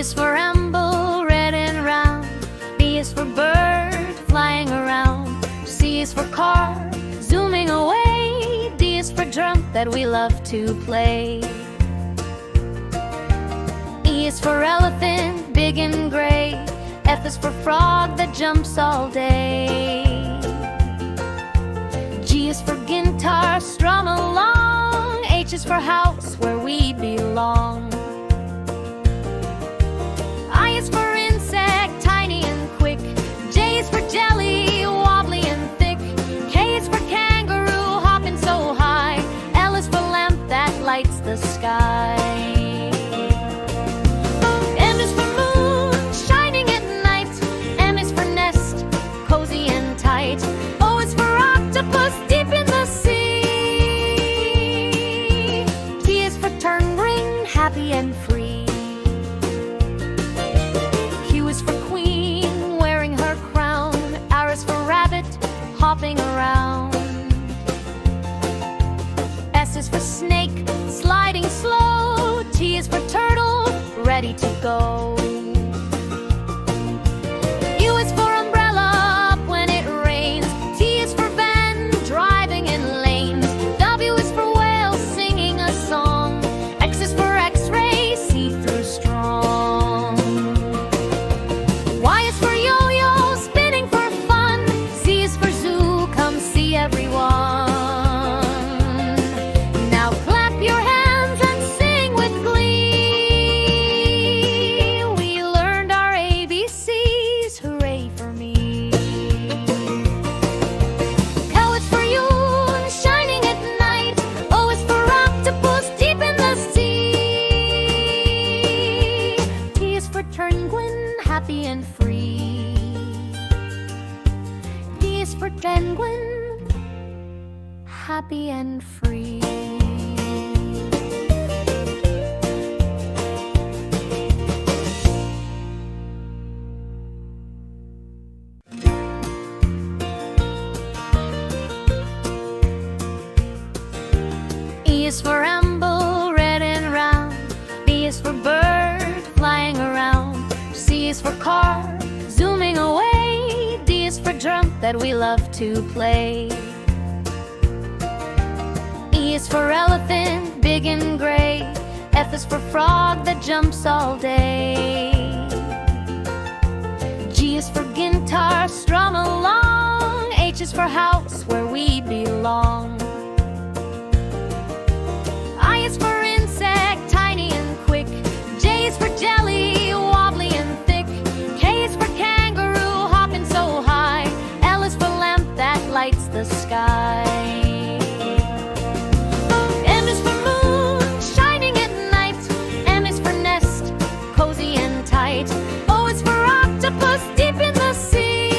is for amble, red and round. B is for bird, flying around. C is for car, zooming away. D is for drum that we love to play. E is for elephant, big and gray. F is for frog that jumps all day. G is for guitar, strum along. H is for house, where we belong. I is for insect, tiny and quick. J is for jelly, wobbly and thick. K is for kangaroo, hopping so high. L is for lamp that lights the sky. M is for moon, shining at night. N is for nest, cozy and tight. O is for octopus, deep in the sea. T is for turn ring, happy and free. Q is for queen, wearing her crown. R is for rabbit, hopping around. S is for snake, sliding slow. T is for turtle, ready to go. U is for umbrella, up when it rains. T is for van, driving in lanes. W is for whale, singing a song. X is for x-ray, see-through strong. Y is for yo-yo, spinning for fun. Z is for zoo, come see everyone. Now clap your hands and sing with glee. We learned our ABCs, hooray for me. L is for Yule, shining at night. O is for octopus, deep in the sea. T is for penguin, happy and free. D is for penguin, happy and free. E is for amble, red and round. B is for bird, flying around. C is for car, zooming away. D is for drum that we love to play. E is for elephant, big and gray. F is for frog that jumps all day. G is for guitar, strum along. H is for house, where we belong. I is for insect, tiny and quick. J is for jelly, wobbly and thick. K is for kangaroo, hopping so high. L is for lamp that lights the sky. M is for moon, shining at night. N is for nest, cozy and tight. O is for octopus, deep in the sea.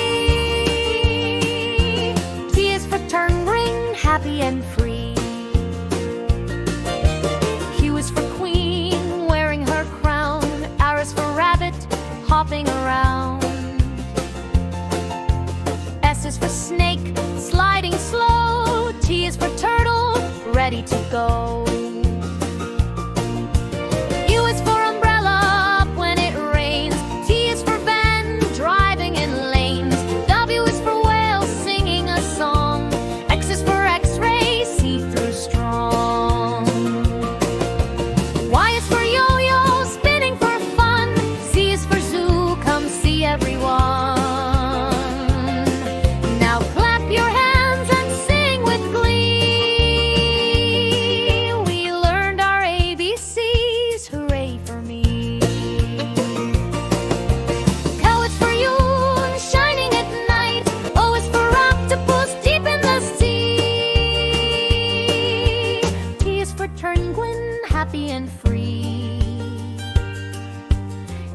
T is for turn ring, happy and free. Q is for queen, wearing her crown. R is for rabbit, hopping around. S is for snake, sliding slow. T is for turtle, ready to go. U is for umbrella, up when it rains. T is for van, driving in lanes. W is for whale, singing a song. X is for x-ray, see-through strong. Y is for yo-yo, spinning for fun. Z is for zoo, come see everyone. Now clap your hands and sing with glee. We learned our ABCs, hooray for me. L is for Yule, shining at night. O is for octopus, deep in the sea. T is for penguin, happy and free.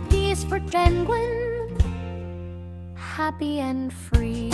D is for penguin, happy and free.